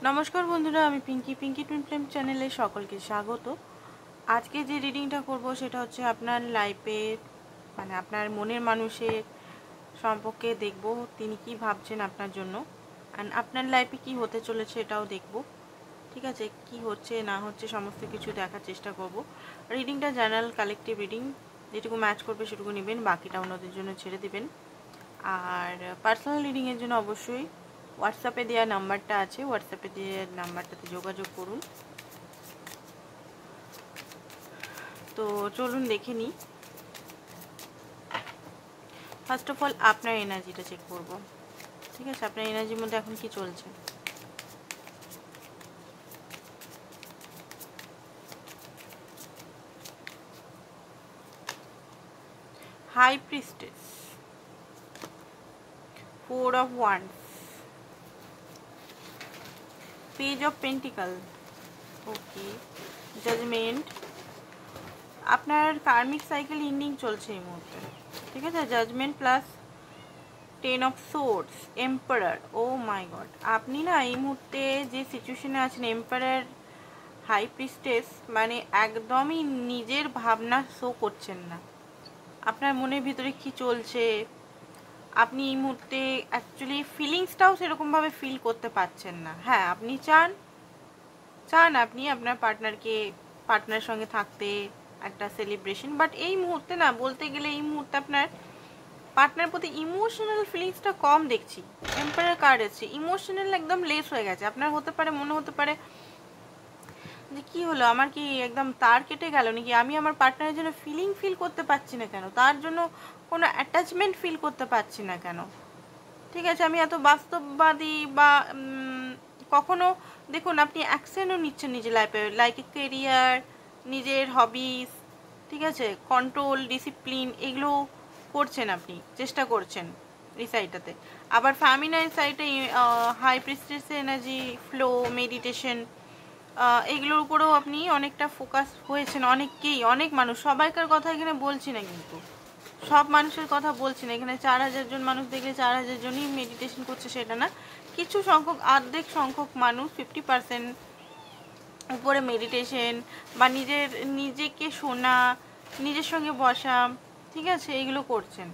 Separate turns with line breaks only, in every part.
নমস্কার বন্ধুরা, আমি পিঙ্কি টুইন ফ্লেম চ্যানেলে সকলকে স্বাগত। আজকে যে রিডিংটা করব সেটা হচ্ছে আপনার লাইফে মানে আপনার মনের মানুষের সম্পর্কে দেখব, তিনি কি ভাবছেন আপনার জন্য, অ্যান্ড আপনার লাইফে কি হতে চলেছে এটাও দেখব। ঠিক আছে, কি হচ্ছে না হচ্ছে সমস্ত কিছু দেখার চেষ্টা করব। রিডিংটা জেনারেল কালেকটিভ রিডিং, যেটুকু ম্যাচ করবে সেটুকু নেবেন, বাকিটা অন্যদের জন্য ছেড়ে দেবেন। আর পার্সোনাল রিডিংয়ের জন্য অবশ্যই হোয়াটসঅ্যাপে দেওয়া নাম্বারটা আছে, হোয়াটসঅ্যাপে দেওয়া নাম্বারটাতে যোগাযোগ করুন। তো চলুন দেখে নিই। ফার্স্ট অফ অল আপনার এনার্জিটা চেক করব। ঠিক আছে, আপনার এনার্জির মধ্যে এখন কি চলছে। High priestess, 4 of Wands, page of pentacle, okay, judgement. আপনার কার্মিক সাইকেল ইন্ডিং চলছে এই মুহূর্তে। ঠিক আছে, judgement plus 10 of Swords, emperor. Oh my god, আপনি না এই মুহূর্তে যে সিচুয়েশনে আছেন, এম্পারার, হাই প্রিস্টেস, মানে একদমই নিজের ভাবনা শো করছেন না। আপনার মনের ভিতরে কি চলছে আপনি এই মুহূর্তে অ্যাকচুয়ালি ফিলিংসটাও সেরকমভাবে ফিল করতে পারছেন না। হ্যাঁ, আপনি চান আপনি আপনার পার্টনারের সঙ্গে থাকতে, একটা সেলিব্রেশন, বাট এই মুহূর্তে না, বলতে গেলে এই মুহূর্তে আপনার পার্টনার প্রতি ইমোশনাল ফিলিংসটা কম দেখছি। এম্পায়ার কার্ড আছে, ইমোশনাল একদম লেস হয়ে গেছে। আপনার মনে হতে পারে যে কি হলো, আমার কি একদম তার কেটে গেল নাকি, আমি আমার পার্টনারের জন্য ফিল করতে পারছি না কেন, তার জন্য কোনো অ্যাটাচমেন্ট ফিল করতে পারছি না কেন। ঠিক আছে, আমি এত বাস্তববাদী বা কখনো দেখুন আপনি অ্যাকশনও নিচ্ছেন নিজের লাইফে, লাইক এ কেরিয়ার, নিজের হবিস, ঠিক আছে, কন্ট্রোল, ডিসিপ্লিন, এগুলো করছেন, আপনি চেষ্টা করছেন এই সাইডটাতে। আবার ফ্যামিনাইন সাইডে high priestess energy, flow, meditation, এগুলোর উপরেও আপনি অনেকটা ফোকাস হয়েছেন। অনেক মানুষ, সবাইকার কথা এখানে বলছি না, কিন্তু সব মানুষের কথা বলছি না। এখানে 4000 জন মানুষ দেখলে 4000 জনই মেডিটেশন করছে সেটা না, কিছু সংখ্যক, অর্ধেক সংখ্যক মানুষ, 50% উপরে মেডিটেশন বা নিজেকে শোনা, নিজের সঙ্গে বসা, ঠিক আছে, এগুলো করছেন।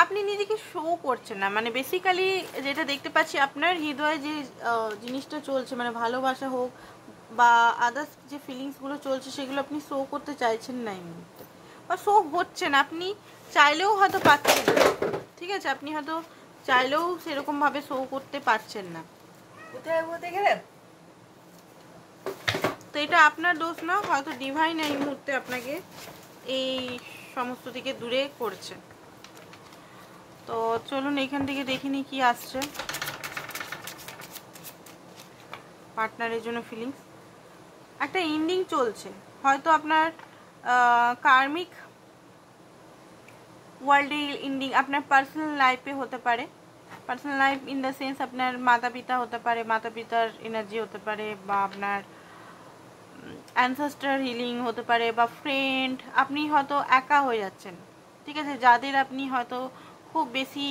আপনি নিজেকে শো করছেন না, মানে বেসিক্যালি যেটা দেখতে পাচ্ছি আপনার হৃদয়ে যে জিনিসটা চলছে, মানে ভালোবাসা হোক বা আদার্স যে ফিলিংসগুলো চলছে, সেগুলো আপনি শো করতে চাইছেন না এই মুহূর্তে, বা শো হচ্ছে না। আপনি চাইলেও হয়তো পাচ্ছেন না। ঠিক আছে, আপনি হয়তো চাইলেও সেরকমভাবে শো করতে পারছেন না।
কোথায় বলতে গেলে
তো এটা আপনার দোষ না, হয়তো ডিভাইন এই মুহূর্তে আপনাকে এই সমস্ত থেকে দূরে করছে। তো চলুন এখান থেকে দেখিনি কি আসছে পার্টনারের জন্য ফিলিংস। একটা এন্ডিং চলছে, হয়তো আপনার কার্মিক ওয়ার্ল্ডে এন্ডিং, আপনার পার্সোনাল লাইফে হতে পারে। Personal life in the sense আপনার মাতা পিতা হতে পারে, মাতা পিতার এনার্জি হতে পারে, বা আপনার অ্যানসেস্টার হিলিং হতে পারে, বা ফ্রেন্ড, আপনি হয়তো একা হয়ে যাচ্ছেন। ঠিক আছে, যাদের আপনি হয়তো খুব বেশি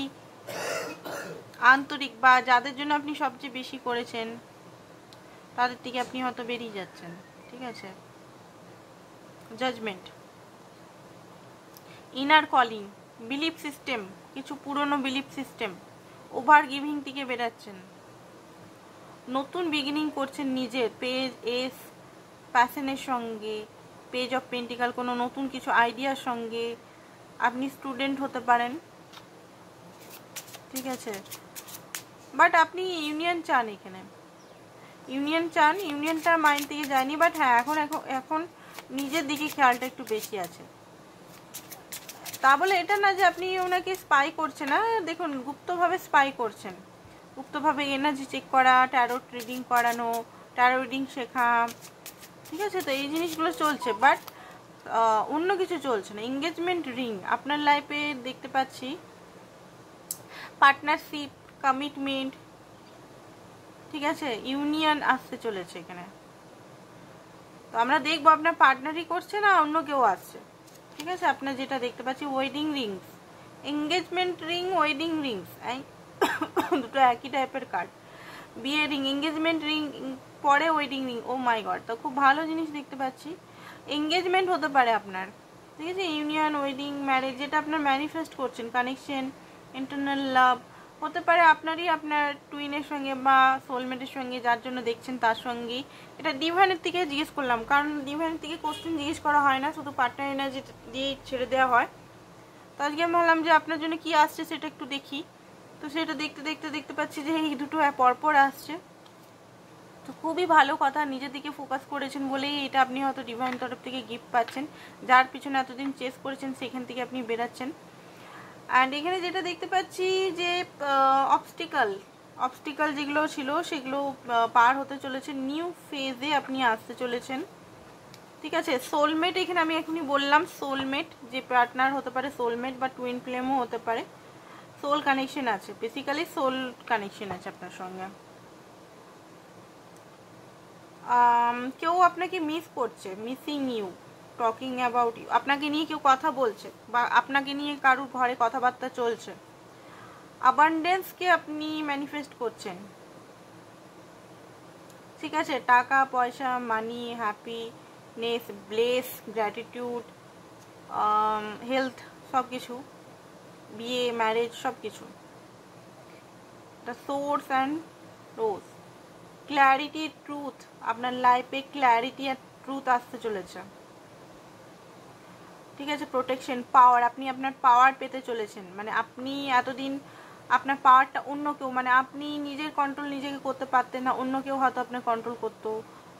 আন্তরিক বা যাদের জন্য আপনি সবচেয়ে বেশি করেছেন, তাদের থেকে আপনি হয়তো বেরিয়ে যাচ্ছেন। ঠিক আছে, judgement, inner calling, belief system, কিছু পুরনো বিলিফ সিস্টেম, ওভার গিভিং থেকে বেরাচ্ছেন, নতুন বিগিনিং করছেন নিজের পেজ এস প্যাশনের সঙ্গে, পেজ অফ পেন্টিকাল, কোনো নতুন কিছু আইডিয়ার সঙ্গে। আপনি স্টুডেন্ট হতে পারেন, ঠিক আছে, বাট আপনি ইউনিয়ন চান, এখানে ইউনিয়ন চান, ইউনিয়নটা মাইন্ড থেকে যায়নি, বাট হ্যাঁ এখন নিজের দিকে খেয়ালটা একটু বেশি আছে। তা বলে এটা না যে আপনি ওনাকে স্পাই করছেন না, দেখুন গুপ্তভাবে স্পাই করছেন, গুপ্তভাবে এনার্জি চেক করা, ট্যারো রিডিং করানো, ট্যারো রিডিং শেখা, ঠিক আছে। তো এই জিনিসগুলো চলছে, বাট অন্য কিছু চলছে না। এঙ্গেজমেন্ট রিং আপনার লাইফে দেখতে পাচ্ছি, পার্টনারশিপ, কমিটমেন্ট, ঠিক আছে, ইউনিয়ন আসতে চলেছে এখানে। তো আমরা দেখবো আপনার পার্টনারই করছে না অন্য কেউ আসছে। ঠিক আছে, আপনার যেটা দেখতে পাচ্ছি wedding Rings, engagement ring, wedding Rings, দুটো একই টাইপের কার্ড। বিয়ে রিং, এঙ্গেজমেন্ট রিং, পরে wedding ring. O my god, তো খুব ভালো জিনিস দেখতে পাচ্ছি। এঙ্গেজমেন্ট হতে পারে আপনার, ঠিক আছে, ইউনিয়ন, ওয়েডিং, ম্যারেজ, যেটা আপনার ম্যানিফেস্ট করছেন, কানেকশন, ইন্টারনাল লাভ হতে পারে আপনারই, আপনার টুইনের সঙ্গে বা সোলমেটের সঙ্গে, যার জন্য দেখছেন তার সঙ্গেই। এটা ডিভাইনের থেকে জিজ্ঞেস করলাম, কারণ ডিভাইনের থেকে কোশ্চেন জিজ্ঞেস করা হয় না, শুধু পার্টনার এনার্জি দিয়ে ছেড়ে দেওয়া হয়। তো আজকে আমি ভাবলাম যে আপনার জন্য কি আসছে সেটা একটু দেখি। তো সেটা দেখতে দেখতে দেখতে পাচ্ছি যে এই দুটো পরপর আসছে। তো খুবই ভালো কথা, নিজের দিকে ফোকাস করেছেন বলেই এটা আপনি হয়তো ডিভাইন তরফ থেকে গিফট পাচ্ছেন, যার পিছনে এতদিন চেস করেছেন সেখান থেকে আপনি বেরাচ্ছেন। অ্যান্ড এখানে যেটা দেখতে পাচ্ছি যে অবস্টিকাল যেগুলো ছিল সেগুলো পার হতে চলেছে, নিউ ফেজে আপনি আসতে চলেছেন, ঠিক আছে। সোলমেট, এখানে আমি এখনই বললাম সোলমেট, যে পার্টনার হতে পারে সোলমেট বা টুইন ফ্লেমও হতে পারে। সোল কানেকশন আছে, বেসিক্যালি সোল কানেকশন আছে আপনার সঙ্গে। কেউ আপনাকে মিস করছে, missing you, talking about you, আপনাকে নিয়ে কেউ কথা বলছে বা আপনাকে নিয়ে কারুর ঘরে কথাবার্তা চলছে। অ্যাবান্ডেন্সকে আপনি ম্যানিফেস্ট করছেন, ঠিক আছে, টাকা পয়সা, মানি, হ্যাপিনেস, ব্লেস, গ্র্যাটিটিউড, হেলথ, সব কিছু, বিয়ে, ম্যারেজ, সব কিছু। The source and rose, clarity, truth, আপনার লাইফে ক্ল্যারিটি আর ট্রুথ আসতে চলেছে, ঠিক আছে। প্রোটেকশন, পাওয়ার, আপনি আপনার পাওয়ার পেতে চলেছেন, মানে আপনি এতদিন আপনার পাওয়ারটা অন্য কেউ, মানে আপনি নিজের কন্ট্রোল নিজেকে করতে পারতেন না, অন্য কেউ হয়তো আপনার কন্ট্রোল করতো,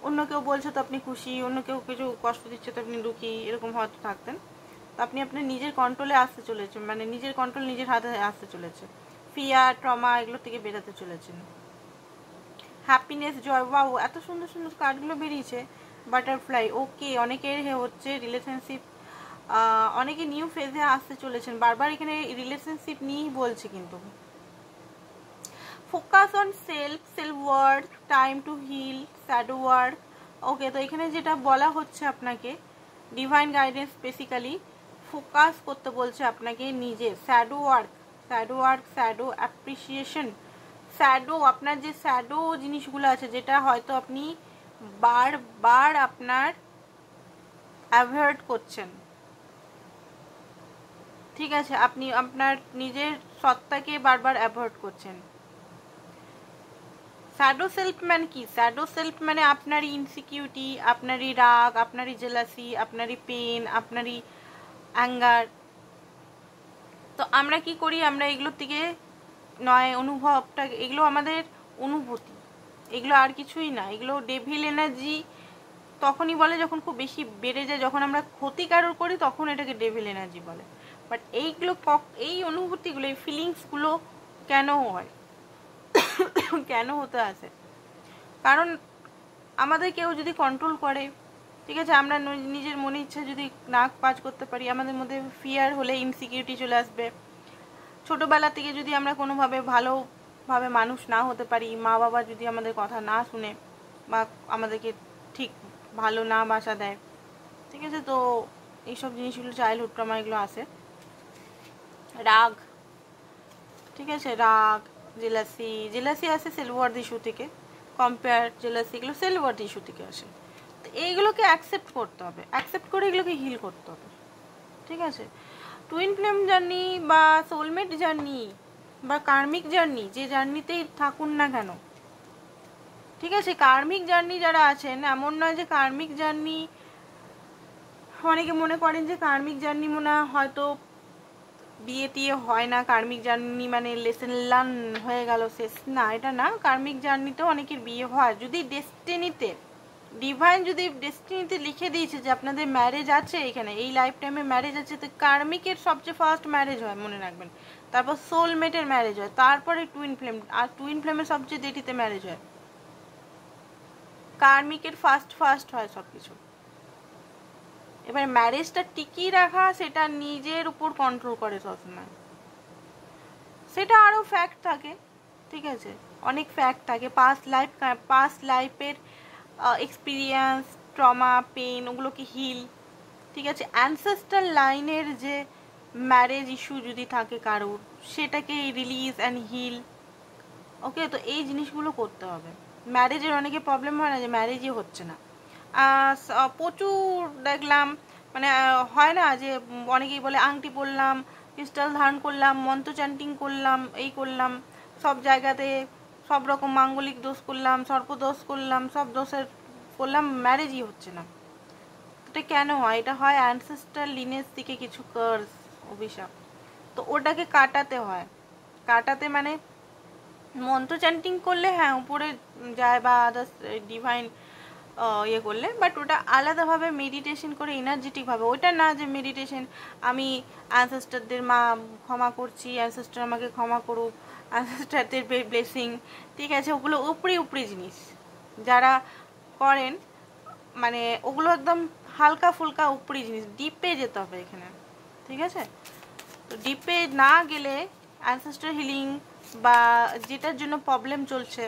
অন্য কেউ বলছে তো আপনি খুশি, অন্য কেউ কিছু কষ্ট দিচ্ছে তো আপনি দুঃখী, এরকম হয়তো থাকতেন। তো আপনি আপনার নিজের কন্ট্রোলে আসতে চলেছেন, মানে নিজের কন্ট্রোল নিজের হাতে আসতে চলেছে, ফিয়ার, ট্রমা এগুলো থেকে বেরোতে চলেছেন। হ্যাপিনেস, জয়, বাবু এত সুন্দর সুন্দর কার্ডগুলো বেরিয়েছে। বাটারফ্লাই, ওকে, অনেকের হচ্ছে রিলেশনশিপ, অনেকে নিউ ফেজে আসতে চলেছেন, বারবার এখানে রিলেশনশিপ নিয়েই বলছে কিন্তু। Focus on self work, time to heal, shadow work, okay. তো এখানে যেটা বলা হচ্ছে আপনাকে, ডিভাইন গাইডেন্স বেসিক্যালি ফোকাস করতে বলছে আপনাকে নিজে, shadow work, shadow appreciation, shadow, আপনার যে শ্যাডো জিনিসগুলো আছে, যেটা হয়তো আপনি বারবার আপনার অ্যাভয়েড করছেন, ঠিক আছে, আপনি আপনার নিজের সত্তাকে বারবার অ্যাভয়েড করছেন। শ্যাডো সেলফ মানে কি? শ্যাডো সেলফ মানে আপনারই ইনসিকিউরিটি, আপনারই রাগ, আপনারই জেলাসি, আপনারই পেন, আপনারই অ্যাঙ্গার। তো আমরা কি করি, আমরা এগুলোর থেকে নয় অনুভবটা, এগুলো আমাদের অনুভূতি, এগুলো আর কিছুই না, এগুলো ডেভিল এনার্জি তখনই বলে যখন খুব বেশি বেড়ে যায়, যখন আমরা ক্ষতিকারক করি তখন এটাকে ডেভিল এনার্জি বলে। বাট এইগুলো, এই অনুভূতিগুলো, এই ফিলিংসগুলো কেন হয়, কেন হতে আসে? কারণ আমাদের কেউ যদি কন্ট্রোল করে, ঠিক আছে, আমরা নিজের মনে ইচ্ছা যদি না কাজ করতে পারি, আমাদের মধ্যে ফিয়ার হলে ইনসিকিউরিটি চলে আসবে। ছোটোবেলা থেকে যদি আমরা কোনোভাবে ভালোভাবে মানুষ না হতে পারি, মা বাবা যদি আমাদের কথা না শুনে বা আমাদেরকে ঠিক ভালো না বাসা দেয়, ঠিক আছে, তো এইসব জিনিসগুলো চাইল্ডহুড ট্রমা এগুলো আসে। রাগ, ঠিক আছে, রাগ, জেলাসি আসে সেলফওয়ার্থ ইস্যু থেকে, কম্পেয়ার, জেলাসি, এগুলো সেলফওয়ার্থ ইস্যু থেকে আসে। তো এইগুলোকে অ্যাকসেপ্ট করতে হবে, অ্যাকসেপ্ট করে এগুলোকে হিল করতে হবে, ঠিক আছে। টুইন ফ্লেম জার্নি বা সোলমেট জার্নি বা কার্মিক জার্নি, যে জার্নিতেই থাকুন না কেন, ঠিক আছে, কার্মিক জার্নি যারা আছেন, এমন নয় যে কার্মিক জার্নি, অনেকে মনে করেন যে কার্মিক জার্নি মনে হয়তো বিয়ে টিয়ে হয় না, কার্মিক জার্নি মানে লেসন লার্ন হয়ে গেল শেষ, না, এটা না। কার্মিক জার্নিতেও অনেকের বিয়ে হয়, যদি ডেস্টিনিতে, ডিভাইন যদি ডেস্টিনিতে লিখে দিয়েছে যে আপনাদের ম্যারেজ আছে, এখানে এই লাইফ টাইমে ম্যারেজ আছে, তো কার্মিকের সবচেয়ে ফার্স্ট ম্যারেজ হয়, মনে রাখবেন, তারপর সোলমেটের ম্যারেজ হয়, তারপরে টুইন ফ্লেম, আর টুইন ফ্লেমের সবচেয়ে দেরিতে ম্যারেজ হয়, কার্মিকের ফার্স্ট হয় সব কিছু। এবার ম্যারেজটা টিকিয়ে রাখা, সেটা নিজের উপর কন্ট্রোল করে সবসময়, সেটা আরও ফ্যাক্ট থাকে, ঠিক আছে, অনেক ফ্যাক্ট থাকে, পাস্ট লাইফের এক্সপিরিয়েন্স, ট্রমা, পেন, ওগুলোকে হিল, ঠিক আছে, অ্যানসেস্ট্রাল লাইনের যে ম্যারেজ ইস্যু যদি থাকে কারোর, সেটাকে রিলিজ অ্যান্ড হিল, ওকে, তো এই জিনিসগুলো করতে হবে। ম্যারেজের অনেকে প্রবলেম হয় না যে ম্যারেজই হচ্ছে না, প্রচুর দেখলাম, মানে হয় না যে অনেকেই বলে আংটি পরলাম, ক্রিস্টাল ধারণ করলাম, মন্ত্র চ্যান্টিং করলাম, এই করলাম, সব জায়গাতে সব রকম মাঙ্গলিক দোষ করলাম, সর্পদোষ করলাম, সব দোষের করলাম, ম্যারেজই হচ্ছে না। এটা কেন হয়? এটা হয় অ্যানসেস্টার লিনেজ থেকে কিছু কার্স, অভিশাপ। তো ওটাকে কাটাতে হয়। কাটাতে মানে মন্ত্র চ্যান্টিং করলে হ্যাঁ উপরে যায় বা আদার্স ডিভাইন ইয়ে করলে, বাট ওটা আলাদাভাবে মেডিটেশন করে এনার্জেটিকভাবে, ওইটা না যে মেডিটেশন আমি অ্যানসেস্টারদের ক্ষমা করছি, অ্যানসেস্টার আমাকে ক্ষমা করুক, অ্যানসেস্টারদের ব্লেসিং, ঠিক আছে, ওগুলো উপরি উপরি জিনিস যারা করেন, মানে ওগুলো একদম হালকা ফুলকা উপরি জিনিস, ডিপে যেতে হবে এখানে, ঠিক আছে। তো ডিপে না গেলে অ্যানসেস্টার হিলিং বা যেটার জন্য প্রবলেম চলছে,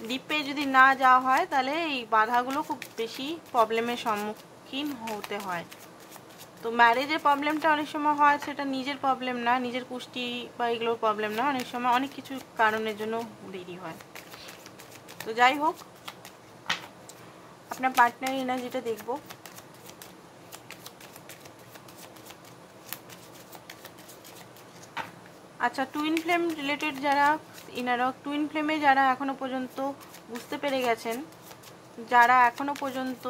ডিপে যদি না যাওয়া হয় তাহলে এই বাধাগুলো খুব বেশি প্রবলেমের সম্মুখীন হতে হয়। তো ম্যারেজের প্রবলেমটা অনেক সময় হয় সেটা নিজের প্রবলেম না, নিজের কুষ্টি বা এগুলোর প্রবলেম না, অনেক সময় অনেক কিছু কারণের জন্য দেরি হয়। তো যাই হোক, আপনার পার্টনার এনার্জিটা দেখবো। আচ্ছা, টুইন ফ্লেম রিলেটেড যারা ইনারা, টুইন ফ্লেমে যারা এখনো পর্যন্ত বুঝতে পেরে গেছেন, যারা এখনো পর্যন্ত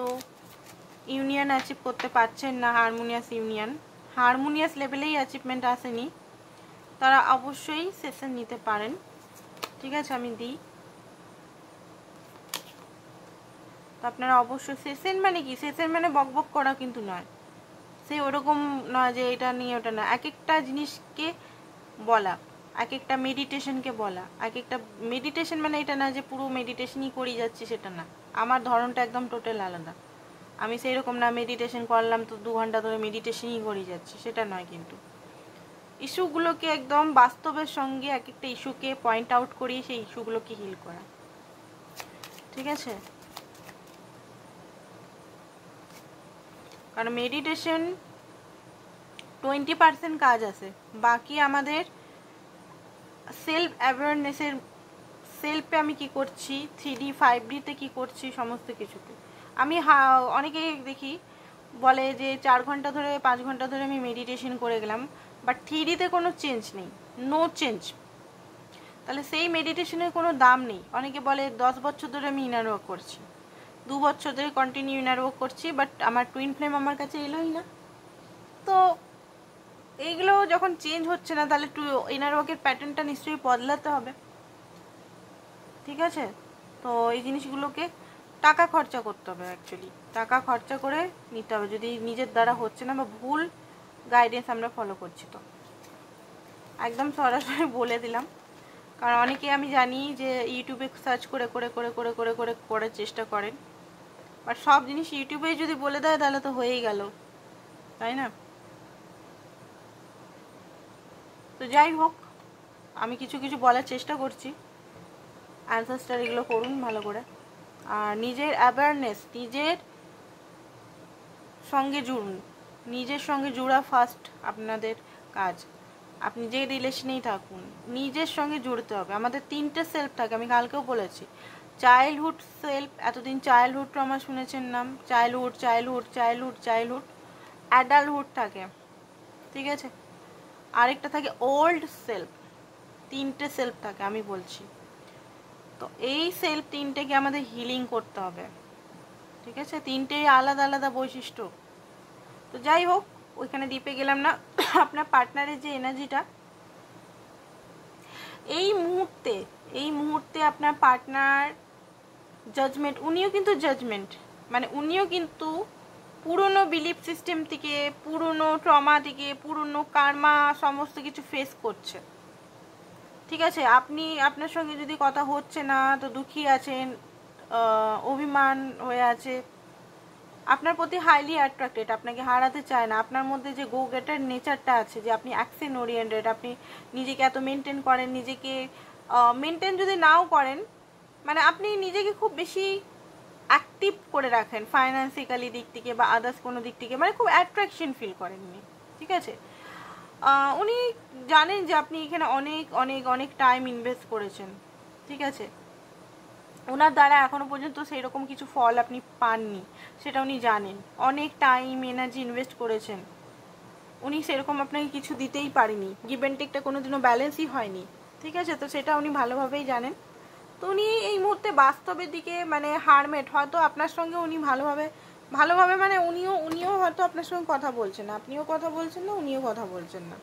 ইউনিয়ন অ্যাচিভ করতে পারছেন না, হারমোনিয়াস লেভেলেই অ্যাচিভমেন্ট আসেনি, তারা অবশ্যই সেশন নিতে পারেন, ঠিক আছে, আমি দিই। তো আপনারা অবশ্যই সেশন মানে কি, সেশন মানে বকবক করা কিন্তু নয়, সে ওরকম নয় যে এটা নিয়ে ওটা না, এক একটা জিনিসকে বলা, এক একটা মেডিটেশনকে বলা, এক একটা মেডিটেশন মানে এটা না যে পুরো মেডিটেশনই করি যাচ্ছি, সেটা না, আমার ধরনটা একদম টোটাল আলাদা। আমি সেই রকম না মেডিটেশন করলাম তো 2 ঘন্টা ধরে মেডিটেশনই করে যাচ্ছি, সেটা নয়। কিন্তু ইস্যুগুলোকে একদম বাস্তবের সঙ্গে এক একটা ইস্যুকে পয়েন্ট আউট করিয়ে সেই ইস্যুগুলোকে হিল করা, ঠিক আছে। কারণ মেডিটেশন 20% কাজ আছে, বাকি আমাদের সেলফ অ্যাওয়ারনেসের, সেলফে আমি কি করছি, 3D 5Dতে কি করছি, সমস্ত কিছুতে আমি অনেকেই দেখি বলে যে 4 ঘন্টা ধরে 5 ঘন্টা ধরে আমি মেডিটেশন করে গেলাম, বাট 3Dতে কোনো চেঞ্জ নেই, নো চেঞ্জ, তাহলে সেই মেডিটেশনের কোনো দাম নেই। অনেকে বলে 10 বছর ধরে আমি ইনার ওয়ার্ক করছি, 2 বছর ধরে কন্টিনিউ ইনার ওয়ার্ক করছি, বাট আমার টুইন ফ্লেম আমার কাছে এলোই না। তো এইগুলো যখন চেঞ্জ হচ্ছে না, তাহলে ইনার ওয়ার্কের প্যাটার্নটা নিশ্চয়ই বদলাতে হবে, ঠিক আছে। তো এই জিনিসগুলোকে টাকা খরচা করতে হবে, অ্যাকচুয়ালি টাকা খরচা করে নিতে হবে যদি নিজের দ্বারা হচ্ছে না বা ভুল গাইডেন্স আমরা ফলো করছি। তো একদম সরাসরি বলে দিলাম, কারণ অনেকে আমি জানি যে ইউটিউবে সার্চ করে করে করে করে করে করে করার চেষ্টা করেন, বাট সব জিনিস ইউটিউবেই যদি বলে দেয় তাহলে তো হয়েই গেল, তাই না। তো যাই হোক, আমি কিছু কিছু বলার চেষ্টা করছি, অ্যানসেস্টার এগুলো করুন ভালো করে, আর নিজের অ্যাওয়ারনেস, নিজের সঙ্গে জুড়ুন, নিজের সঙ্গে জুড়া ফার্স্ট আপনাদের কাজ। আপনি যে রিলেশনেই থাকুন নিজের সঙ্গে জুড়তে হবে। আমাদের 3টে সেলফ থাকে, আমি কালকেও বলেছি। চাইল্ডহুড সেলফ, এতদিন চাইল্ডহুড ট্রমা শুনেছেন নাম, childhood childhood childhood childhood, adulthood থাকে, ঠিক আছে, আরেকটা থাকে ওল্ড সেলফ, 3টে সেলফ থাকে আমি বলছি। তো এই সেলফ 3টেকে আমাদের হিলিং করতে হবে, ঠিক আছে, 3টেই আলাদা আলাদা বৈশিষ্ট্য। তো যাই হোক, ওইখানে ডিপে গেলাম না। আপনার পার্টনারের যে এনার্জিটা এই মুহূর্তে আপনার পার্টনার জাজমেন্ট, উনিও কিন্তু জাজমেন্ট, মানে উনিও কিন্তু পুরনো বিলিফ সিস্টেম থেকে, পুরনো ট্রমা থেকে, পুরনো কার্মা সমস্ত কিছু ফেস করছে, ঠিক আছে। আপনার সঙ্গে যদি কথা হচ্ছে না তো দুঃখী আছেন, অভিমান হয়ে আছে, আপনার প্রতি হাইলি অ্যাট্রাক্টেড, আপনাকে হারাতে চায় না, আপনার মধ্যে যে গো গেটার নেচারটা আছে, যে আপনি অ্যাকশন ওরিয়েন্টেড, আপনি নিজেকে এত মেনটেন করেন, নিজেকে মেনটেন যদি নাও করেন, মানে আপনি নিজেকে খুব বেশি অ্যাক্টিভ করে রাখেন ফাইন্যান্সিক্যালি দিক থেকে বা আদার্স কোনো দিক থেকে, মানে খুব অ্যাট্রাকশন ফিল করেন উনি, ঠিক আছে। উনি জানেন যে আপনি এখানে অনেক অনেক অনেক টাইম ইনভেস্ট করেছেন, ঠিক আছে, ওনার দ্বারা এখনো পর্যন্ত সেই রকম কিছু ফল আপনি পাননি, সেটা উনি জানেন। অনেক টাইম এনার্জি ইনভেস্ট করেছেন, উনি সেরকম আপনাকে কিছু দিতেই পারেনি, গিভ অ্যান্ড টেকটা কোনোদিনও ব্যালেন্সই হয়নি। ঠিক আছে, তো সেটা উনি ভালোভাবেই জানেন। তো উনি এই মুহূর্তে বাস্তবের দিকে মানে হারমেট, হয়তো আপনার সঙ্গে উনি ভালোভাবে মানে উনিও হয়তো আপনার সঙ্গে কথা বলছেন না, আপনিও কথা বলছেন না, উনিও কথা বলছেন না,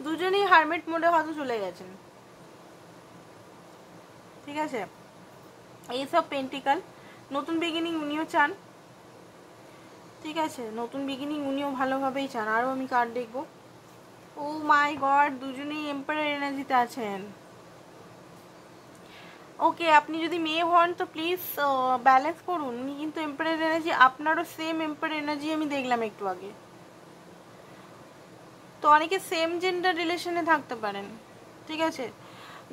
দুজনেই হারমেট মোডে হয়তো চলে গেছেন। ঠিক আছে, এইসব পেন্টিকাল, নতুন বিগিনিং উনিও চান। ঠিক আছে, নতুন বিগিনিং উনিও ভালোভাবেই চান। আরও আমি কার্ড দেখবো। ও মাই গড, দুজনেই এম্পায়ার এনার্জিতে আছেন। ওকে, আপনি যদি মেয়ে হন তো প্লিজ ব্যালেন্স করুন। উনি কিন্তু এম্পায়ার এনার্জি, আপনারও সেম এম্পায়ার এনার্জি আমি দেখলাম একটু আগে। তো অনেকে সেম জেন্ডার রিলেশনে থাকতে পারেন। ঠিক আছে,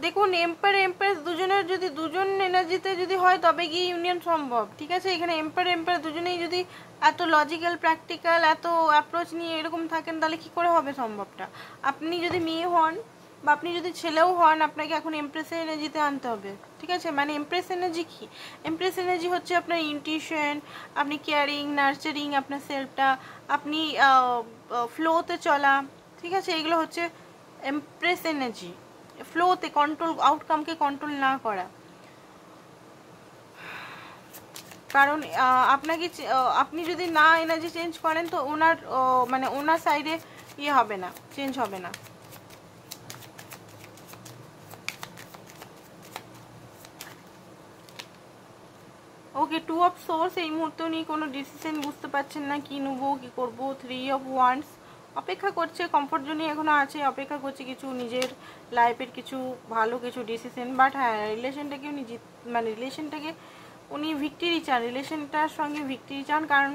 দেখুন এম্পায়ার দুজনের যদি দুজন এনার্জিতে যদি হয় তবে গিয়ে ইউনিয়ন সম্ভব। ঠিক আছে, এখানে এম্পায়ার দুজনেই যদি এত লজিক্যাল প্র্যাকটিক্যাল এত অ্যাপ্রোচ নিয়ে এরকম থাকেন তাহলে কি করে হবে সম্ভবটা। আপনি যদি মেয়ে হন বা আপনি যদি ছেলেও হন, আপনাকে এখন এমপ্রেসের এনার্জিতে আনতে হবে। ঠিক আছে, মানে এমপ্রেস এনার্জি কি? এমপ্রেস এনার্জি হচ্ছে আপনার ইনটিউশন, আপনি কেয়ারিং, নার্চারিং, আপনার সেলফটা, আপনি ফ্লোতে চলা। ঠিক আছে, এগুলো হচ্ছে এমপ্রেস এনার্জি। ফ্লোতে কন্ট্রোল, আউটকামকে কন্ট্রোল না করা। কারণ আপনাকে আপনি যদি না এনার্জি চেঞ্জ করেন তো ওনার মানে ওনার সাইডে ইয়ে হবে না, চেঞ্জ হবে না। ওকে, 2 অফ সোর্স, এই মুহূর্তে উনি কোনো ডিসিশন বুঝতে পারছেন না, কি নেবো কি করবো। 3 অফ ওয়ান্ডস, অপেক্ষা করছে, কমফোর্ট জোনে এখনো আছে, অপেক্ষা করছে কিছু নিজের লাইফের কিছু ভালো কিছু ডিসিশন। বাট হ্যাঁ, রিলেশনটাকে উনি মানে রিলেশনটাকে উনি ভিক্টরি চান, রিলেশনটার সঙ্গে ভিক্টরি চান। কারণ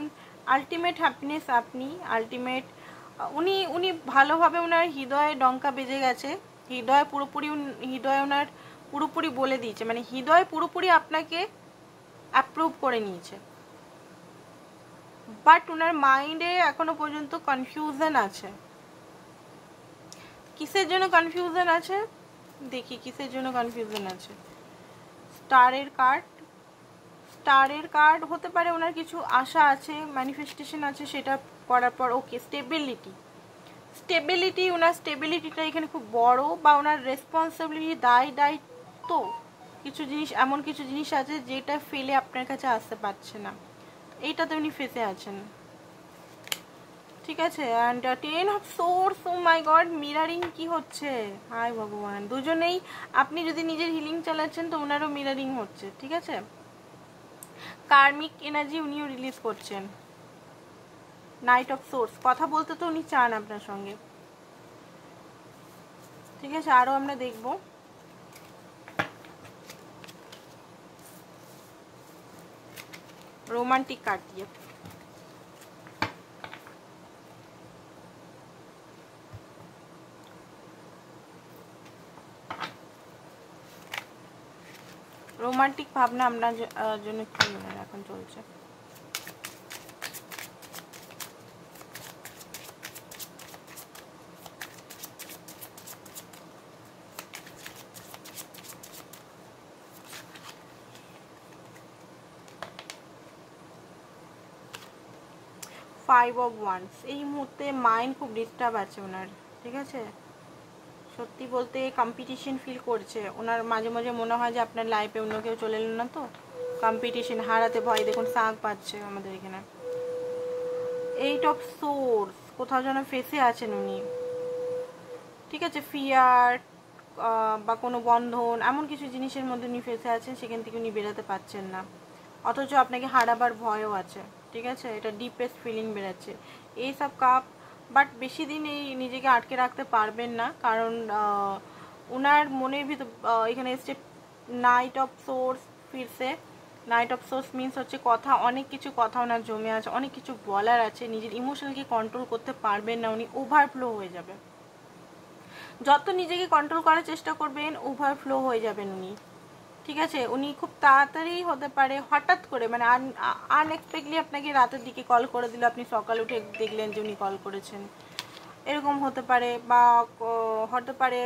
আলটিমেট হ্যাপিনেস আপনি, আলটিমেট উনি উনি ভালোভাবে ওনার হৃদয়ে ডঙ্কা বেজে গেছে, হৃদয় ওনার পুরোপুরি বলে দিয়েছে, মানে হৃদয় পুরোপুরি আপনাকে অ্যাপ্রুভ করে নিয়েছে। বাট ওনার মাইন্ডে এখনো পর্যন্ত কনফিউশন আছে। কিসের জন্য কনফিউশন আছে দেখি, কিসের জন্য কনফিউশন আছে। স্টারের কার্ড হতে পারে ওনার কিছু আশা আছে, ম্যানিফেস্টেশন আছে, সেটা করার পর। ওকে, স্টেবিলিটি, ওনার স্টেবিলিটিটা এখানে খুব বড়, বা ওনার রেসপন্সিবিলিটি, দায়িত্ব, কিছু জিনিস, এমন কিছু জিনিস আছে যেটা ফেলে আপনার কাছে আসতে পারছে না, এইটাতে উনি ফেসে আছেন। ঠিক আছে, and 10 of swords, oh my god, mirroring কি হচ্ছে, হায় ভগবান। দুজনেই, আপনি যদি নিজের হিলিং চালাচ্ছেন তো ওনারও মিরারিং হচ্ছে। ঠিক আছে, কার্মিক এনার্জি উনিও রিলিজ করছেন। নাইট অফ সোর্স, কথা বলতে তো উনি চান আপনার সঙ্গে। ঠিক আছে, আরও আমরা দেখব। রোমান্টিক কার্ড দিয়ে, রোমান্টিক ভাবনা আপনার জন্য কি এখন চলছে। ফাইভ অফ ওয়ান্স, এই মুহূর্তে মাইন্ড খুব ডিস্টার্ব আছে ওনার। ঠিক আছে, সত্যি বলতে কম্পিটিশন ফিল করছে ওনার, মাঝে মাঝে মনে হয় যে আপনার লাইফে অন্য কেউ চলে এলো না তো, কম্পিটিশন, হারাতে ভয়। দেখুন শাঁখ পাচ্ছে আমাদের এখানে। 8 অফ সোর্স, কোথাও যেন ফেসে আছেন উনি। ঠিক আছে, ফিয়ার বা কোনো বন্ধন, এমন কিছু জিনিসের মধ্যে উনি ফেসে আছেন, সেখান থেকে উনি বেরোতে পারছেন না, অথচ আপনাকে হারাবার ভয়ও আছে। ঠিক আছে, এটা ডিপেস্ট ফিলিং বেরোচ্ছে। এই সব কাপ, বাট বেশি দিন এই নিজেকে আটকে রাখতে পারবেন না, কারণ ওনার মনের ভিতর এখানে এসছে নাইট অফ সোর্স। ফিরছে নাইট অফ সোর্স মিনস হচ্ছে কথা, অনেক কিছু কথা ওনার জমে আছে, অনেক কিছু বলার আছে, নিজের ইমোশনকে কন্ট্রোল করতে পারবেন না, উনি ওভারফ্লো হয়ে যাবে। যত নিজেকে কন্ট্রোল করার চেষ্টা করবেন ওভারফ্লো হয়ে যাবেন উনি। ঠিক আছে, উনি খুব তাড়াতাড়ি হতে পারে হঠাৎ করে, মানে আনএক্সপেক্টলি আপনাকে রাতের দিকে কল করে দিল, আপনি সকাল উঠে দেখলেন যে উনি কল করেছেন, এরকম হতে পারে। বা হতে পারে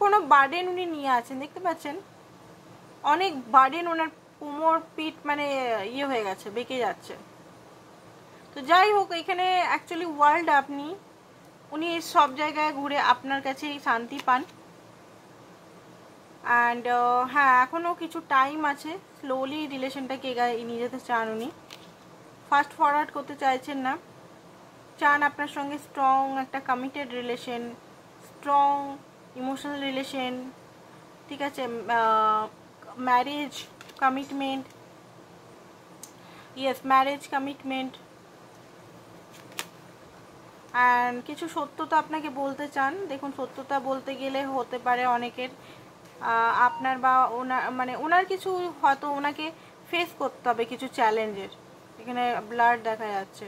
কোনো বার্ডেন উনি নিয়ে আছেন, দেখতে পাচ্ছেন অনেক বার্ডেন, ওনার কোমর পিঠ মানে ইয়ে হয়ে গেছে, বেঁকে যাচ্ছে। তো যাই হোক, এখানে অ্যাকচুয়ালি ওয়ার্ল্ড উনি সব জায়গায় ঘুরে আপনার কাছে শান্তি পান। অ্যান্ড হ্যাঁ, এখনও কিছু টাইম আছে, স্লোলি রিলেশনটাকে এগিয়ে নিয়ে যেতে চান উনি, ফাস্ট ফরওয়ার্ড করতে চাইছেন না, চান আপনার সঙ্গে স্ট্রং একটা committed relation, strong emotional relation, ঠিক আছে, marriage commitment, yes marriage commitment. And কিছু সত্যতা আপনাকে বলতে চান। দেখুন, সত্যতা বলতে গেলে হতে পারে অনেকের আপনার বা ওনার মানে ওনার কিছু হয়তো ওনাকে ফেস করতে হবে কিছু চ্যালেঞ্জের, এখানে ব্লাড দেখা যাচ্ছে,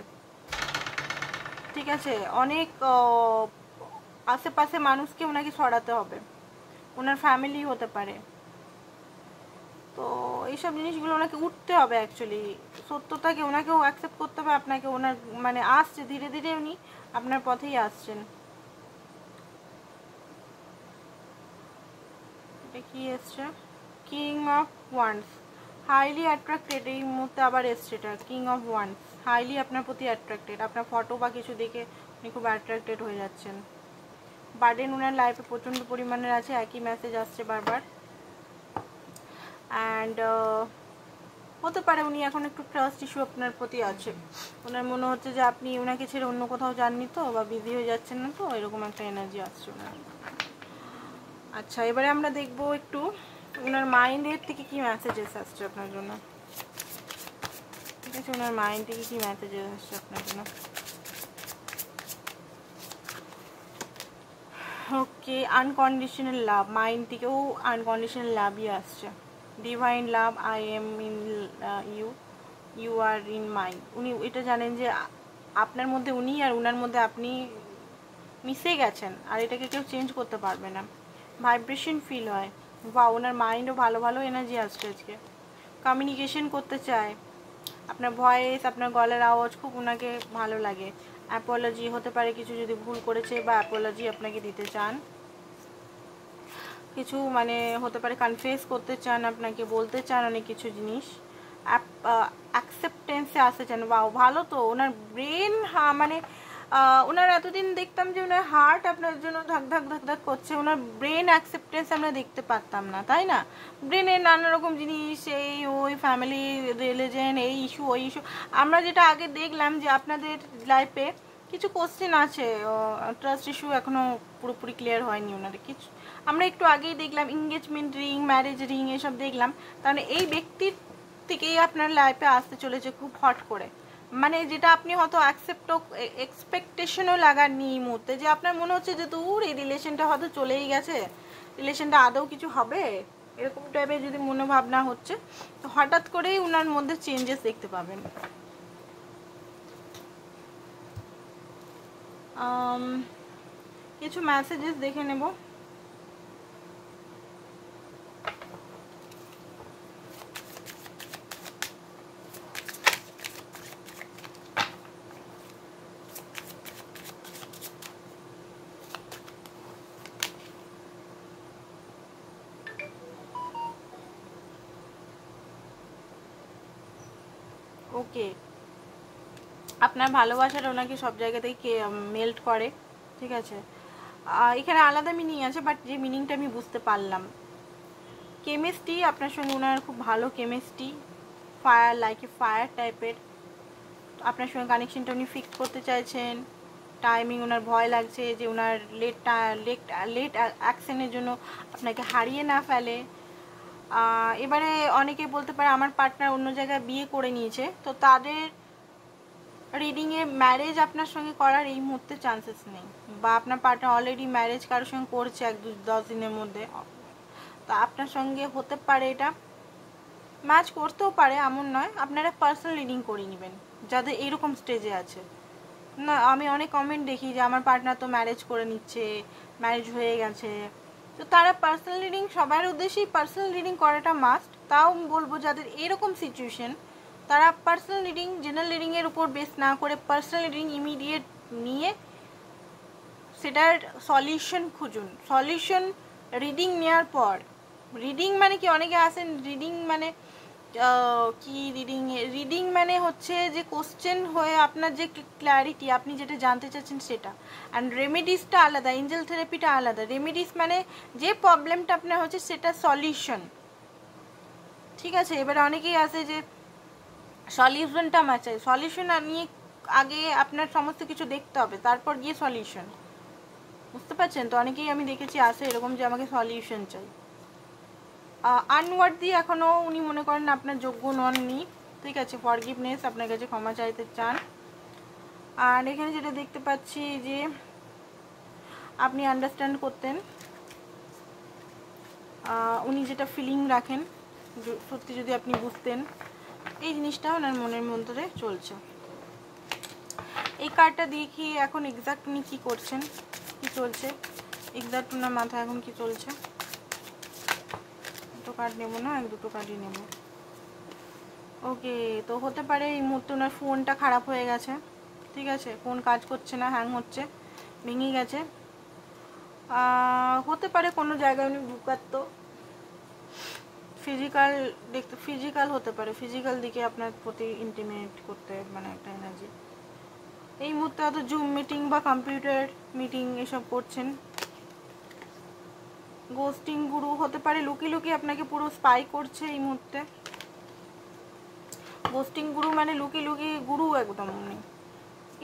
ঠিক আছে, অনেক আশেপাশে মানুষকে ওনাকে সরাতে হবে, ওনার ফ্যামিলি হতে পারে, তো এইসব জিনিসগুলো ওনাকে উঠতে হবে। অ্যাকচুয়ালি সত্যতাকে ওনাকেও অ্যাকসেপ্ট করতে হবে, আপনাকে ওনার মানে আসছে ধীরে ধীরে, উনি আপনার পথেই আসছেন। এটা কি এসছে? King of wands, highly attracted, এই মুহূর্তে আবার এসছে এটা, কিং অফ ওয়ান্স, হাইলি আপনার প্রতি অ্যাট্রাক্টেড, আপনার ফটো বা কিছু দেখে উনি খুব অ্যাট্রাক্টেড হয়ে যাচ্ছেন। বার্ডেন ওনার লাইফে প্রচণ্ড পরিমাণের আছে, একই মেসেজ আসছে বারবার। অ্যান্ড হতে পারে উনি এখন একটু ট্রাস্ট ইস্যু আপনার প্রতি আছে, ওনার মনে হচ্ছে যে আপনি ওনাকে ছেড়ে অন্য কোথাও যাননি তো, বা বিজি হয়ে যাচ্ছেন না তো, এরকম একটা এনার্জি আসছে ওনার। আচ্ছা, এবারে আমরা দেখবো একটু ওনার মাইন্ডের থেকে কি মেসেজেস আসছে আপনার জন্য, ঠিক আছে, ওনার মাইন্ড থেকে কি মেসেজেস আসছে আপনার জন্য। ওকে, আনকন্ডিশনাল লাভ, মাইন্ড থেকেও আনকন্ডিশনাল লাভই আসছে। Divine love, I am in you, you are in mind. উনি এটা জানেন যে আপনার মধ্যে উনি আর উনার মধ্যে আপনি মিশে গেছেন, আর এটাকে কেউ চেঞ্জ করতে পারবে না। ভাইব্রেশন ফিল হয়, বা ওনার মাইন্ডও ভালো ভালো এনার্জি আসছে আজকে। কমিউনিকেশন করতে চায়, আপনার ভয়েস, আপনার গলার আওয়াজ খুব ওনাকে ভালো লাগে। অ্যাপোলজি হতে পারে, কিছু যদি ভুল করেছে বা অ্যাপোলজি আপনাকে দিতে চান, কিছু মানে হতে পারে কনফেস করতে চান, আপনাকে বলতে চান অনেক কিছু জিনিস, অ্যাকসেপ্টেন্সে আসতে চান। বা ভালো তো, ওনার ব্রেন মানে ওনার এতদিন দেখতাম যে ওনার হার্ট আপনার জন্য ধাক ধাক ধাক ধাক করছে, ওনার ব্রেন অ্যাকসেপ্টেন্স আমরা দেখতে পারতাম না, তাই না? ব্রেনের নানা রকম জিনিস, এই ওই ফ্যামিলি রিলিজন, এই ইস্যু ওই ইস্যু, আমরা যেটা আগে দেখলাম যে আপনাদের লাইফে কিছু কোশ্চেন আছে, ট্রাস্ট ইস্যু এখনও পুরোপুরি ক্লিয়ার হয়নি ওনার কিছু, আমরা একটু আগেই দেখলাম এঙ্গেজমেন্ট রিং, ম্যারেজ রিং, এসব দেখলাম। তাহলে এই ব্যক্তির থেকেই আপনার লাইফে আসতে চলেছে খুব হট করে, মানে যেটা আপনি হয়তো এক্সপেকটেশনও লাগাননি এই মুহূর্তে, যে আপনার মনে হচ্ছে যে দূর এই রিলেশনটা হয়তো চলেই গেছে, রিলেশনটা আদৌ কিছু হবে, এরকম টাইপের যদি মনোভাবনা হচ্ছে, তো হঠাৎ করেই ওনার মধ্যে চেঞ্জেস দেখতে পাবেন। কিছু মেসেজেস দেখে নেব। ওকে, আপনার ভালোবাসাটা ওনাকে সব জায়গাতেই মেল্ট করে, ঠিক আছে। এখানে আলাদা মিনিং আছে, বাট যে মিনিংটা আমি বুঝতে পারলাম, কেমিস্ট্রি আপনার সঙ্গে ওনার খুব ভালো chemistry, fire like a fire টাইপের, আপনার সঙ্গে কানেকশনটা উনি ফিক্স করতে চাইছেন। টাইমিং ওনার ভয় লাগছে যে ওনার লেট অ্যাকশনের জন্য আপনাকে হারিয়ে না ফেলে। এবারে অনেকে বলতে পারে আমার পার্টনার অন্য জায়গায় বিয়ে করে নিয়েছে, তো তাদের রিডিংয়ে ম্যারেজ আপনার সঙ্গে করার এই মুহূর্তে চান্সেস নেই, বা আপনার পার্টনার অলরেডি ম্যারেজ কারোর সঙ্গে করছে 1-10 দিনের মধ্যে, তো আপনার সঙ্গে হতে পারে এটা ম্যাচ করতেও পারে, এমন নয়। আপনারা পার্সোনাল রিডিং করে নেবেন যাদের এইরকম স্টেজে আছে। না, আমি অনেক কমেন্ট দেখি যে আমার পার্টনার তো ম্যারেজ করে নিচ্ছে, ম্যারেজ হয়ে গেছে, তো তারা পার্সোনাল রিডিং, সবার উদ্দেশ্যেই পার্সোনাল রিডিং করাটা মাস্ট। তাও বলবো যাদের এরকম সিচুয়েশন, তারা পার্সোনাল রিডিং জেনারেল রিডিংয়ের উপর বেস না করে পার্সোনাল রিডিং ইমিডিয়েট নিয়ে সেটার সলিউশন খুঁজুন। সলিউশন রিডিং নেওয়ার পর, রিডিং মানে কি, অনেকে আসেন রিডিং মানে কি, রিডিং মানে হচ্ছে যে কোশ্চেন হয়ে আপনার যে ক্ল্যারিটি, আপনি যেটা জানতে চাচ্ছেন সেটা। অ্যান্ড রেমেডিসটা আলাদা, এঞ্জেল থেরাপিটা আলাদা। রেমেডিস মানে যে প্রবলেমটা আপনার হচ্ছে সেটা সলিউশন, ঠিক আছে। এবারে অনেকেই আসে যে সলিউশনটা আমার চাই, সলিউশন নিয়ে আগে আপনার সমস্ত কিছু দেখতে হবে, তারপর গিয়ে সলিউশন, বুঝতে পারছেন তো। অনেকেই আমি দেখেছি আসে এরকম যে আমাকে সলিউশন চাই। আনওয়ার্ডলি এখনও উনি মনে করেন আপনার যোগ্য নননি, ঠিক আছে। ফরগিভনেস, আপনার কাছে ক্ষমা চাইতে চান। আর এখানে যেটা দেখতে পাচ্ছি যে আপনি আন্ডারস্ট্যান্ড করতেন, উনি যেটা ফিলিং রাখেন সত্যি যদি আপনি বুঝতেন, এই জিনিসটা ওনার মনের মধ্যে চলছে। এই কার্ডটা দেখি এখন এক্সাক্ট উনি কী করছেন, কী চলছে, এক্সাক্ট ওনার মাথায় এখন কি চলছে। দুটো কার্ড নেবো না, এক দুটো কার্ডই নেব। ওকে, তো হতে পারে এই মুহূর্তে ওনার ফোনটা খারাপ হয়ে গেছে, ঠিক আছে। ফোন কাজ করছে না, হ্যাং হচ্ছে, ভেঙে গেছে। হতে পারে কোনো জায়গায় উনি ভুকাত্ত, ফিজিক্যাল দেখতে, ফিজিক্যাল হতে পারে, ফিজিক্যাল দিকে আপনার প্রতি ইন্টিমেট করতে মানে একটা এনার্জি। এই মুহূর্তে হয়তো জুম মিটিং বা কম্পিউটার মিটিং এসব করছেন। গোস্টিং গুরু হতে পারে, লুকিয়ে লুকিয়ে আপনাকে পুরো স্পাই করছে এই মুহূর্তে। গোস্টিং গুরু মানে লুকিয়ে লুকিয়ে গুরু একদম উনি।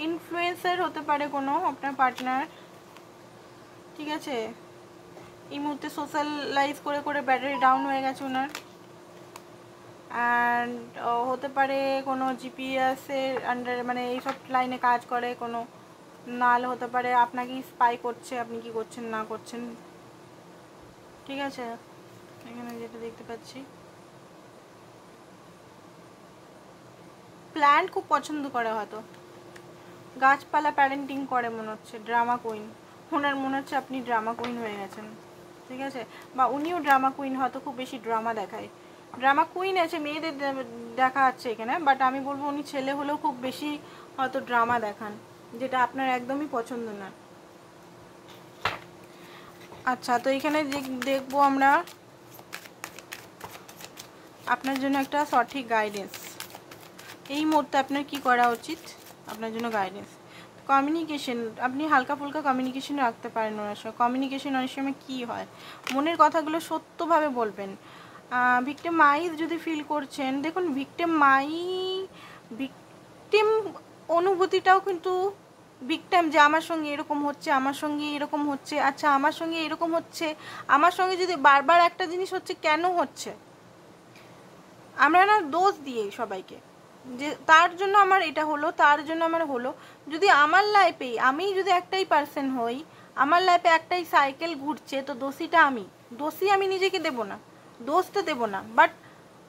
ইনফ্লুয়েন্সার হতে পারে কোনো আপনার পার্টনার, ঠিক আছে। এই মুহূর্তে সোশ্যালাইজ করে করে ব্যাটারি ডাউন হয়ে গেছে ওনার। অ্যান্ড হতে পারে কোনো জিপিএসের আন্ডার মানে এইসব লাইনে কাজ করে কোনো, নাহলে হতে পারে আপনাকেই স্পাই করছে আপনি কি করছেন না করছেন, ঠিক আছে। এখানে যেটা দেখতে পাচ্ছি, প্ল্যান্ট খুব পছন্দ করে, হয়তো গাছপালা প্যারেন্টিং করে মনে হচ্ছে। ড্রামা কুইন, ওনার মনে হচ্ছে আপনি ড্রামা কুইন হয়ে গেছেন, ঠিক আছে। বা উনিও ড্রামা কুইন, হয়তো খুব বেশি ড্রামা দেখায়। ড্রামা কুইন আছে মেয়েদের দেখা যাচ্ছে এখানে, বাট আমি বলবো উনি ছেলে হলেও খুব বেশি হয়তো ড্রামা দেখান, যেটা আপনার একদমই পছন্দ না। আচ্ছা, তো এখানে দেখবো আমরা আপনার জন্য একটা সঠিক গাইডেন্স। এই মুহূর্তে আপনার কি করা উচিত, আপনার জন্য গাইডেন্স। কমিউনিকেশন, আপনি হালকা ফুলকা কমিউনিকেশন রাখতে পারেন ওনার সঙ্গে। কমিউনিকেশন অনেক সময় কী হয়, মনের কথাগুলো সত্যভাবে বলবেন। ভিক্টিমাইজ যদি ফিল করছেন, দেখুন ভিক্টিম অনুভূতিটাও কিন্তু ভিক্টিম, যে আমার সঙ্গে এরকম হচ্ছে, আমার সঙ্গে এরকম হচ্ছে, আচ্ছা আমার সঙ্গে এরকম হচ্ছে, আমার সঙ্গে যদি বারবার একটা জিনিস হচ্ছে কেন হচ্ছে, আমরা না দোষ দিয়ে সবাইকে, যে তার জন্য আমার এটা হলো, তার জন্য আমার হলো। যদি আমার লাইফেই আমি যদি একটাই পার্সন হই, আমার লাইফে একটাই সাইকেল ঘুরছে, তো দোষীটা আমি, দোষী আমি নিজেকে দেব না, দোষটা দেব না। বাট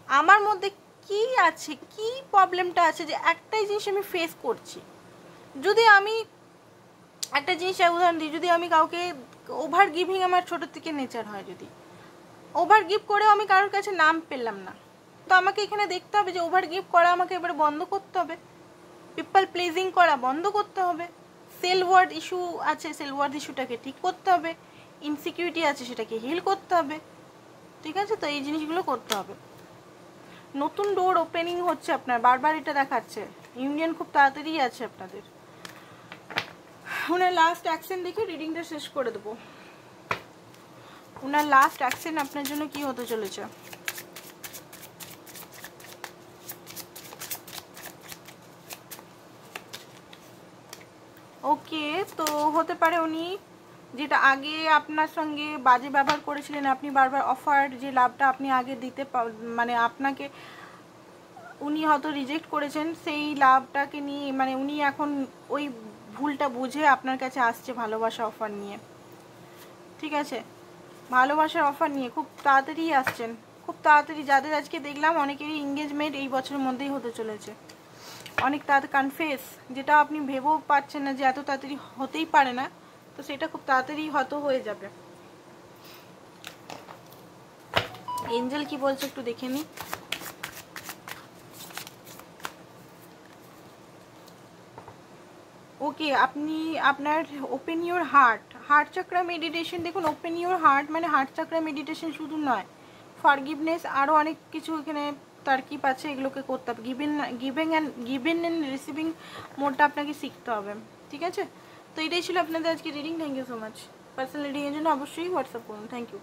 আমার মধ্যে কি আছে, কি প্রবলেমটা আছে যে একটাই জিনিস আমি ফেস করছি। যদি আমি একটা জিনিস উদাহরণ দিই, যদি আমি কাউকে ওভার গিভিং আমার ছোটো থেকে নেচার হয়, যদি ওভার গিভ করেও আমি কারোর কাছে নাম পেলাম না, তো আমাকে এখানে দেখতে হবে যে ওভার গিভ করা আমাকে এবারে বন্ধ করতে হবে, পিপল প্লিজিং করা বন্ধ করতে হবে, সেল ওয়ার্ড ইস্যু আছে, সেল ওয়ার্ড ইস্যুটাকে ঠিক করতে হবে, ইনসিকিউরিটি আছে সেটাকে হিল করতে হবে, ঠিক আছে। তো এই জিনিসগুলো করতে হবে। নতুন ডোর ওপেনিং হচ্ছে আপনার, বারবার এটা দেখাচ্ছে, ইউনিয়ন খুব তাড়াতাড়ি আছে আপনাদের। ওনার লাস্ট অ্যাকশন দেখে রিডিংটা শেষ করে দেবো। ওনার লাস্ট অ্যাকশন আপনার জন্য কি হতে চলেছে। ওকে, তো হতে পারে উনি যেটা আগে আপনার সঙ্গে বাজে ব্যবহার করেছিলেন, আপনি বারবার অফার যে লাভটা আপনি আগে দিতে মানে আপনাকে উনি হয়তো রিজেক্ট করেছেন, সেই লাভটাকে নিয়ে মানে উনি এখন ওই ভুলটা বুঝে আপনার কাছে আসছে ভালোবাসা অফার নিয়ে, ঠিক আছে। ভালোবাসার অফার নিয়ে খুব তাড়াতাড়ি আসছেন, খুব তাড়াতাড়ি। যাদের আজকে দেখলাম অনেকেরই এঙ্গেজমেন্ট এই বছরের মধ্যেই হতে চলেছে, অনেক তাড়াতাড়ি কনফেস, যেটা আপনি ভেবেও পাচ্ছেন না যে এত তাড়াতাড়ি হতেই পারে না, তো সেটা খুব তাড়াতাড়ি হয়তো হয়ে যাবে। এঞ্জেল কি বলছে একটু দেখে নি। ওকে, আপনি আপনার open your heart, heart চাকরা meditation, দেখুন ওপেন ইউর হার্ট মানে হার্ট চাকরা মেডিটেশন শুধু নয়, ফরগিভনেস আরও অনেক কিছু এখানে তারকিব আছে, এগুলোকে করতে হবে। গিভিং অ্যান্ড রিসিভিং মোডটা আপনাকে শিখতে হবে, ঠিক আছে? তো এটাই ছিল আপনাদের আজকে reading. Thank you so much. Personal রিডিংয়ের জন্য অবশ্যই হোয়াটসঅ্যাপ করুন। Thank you.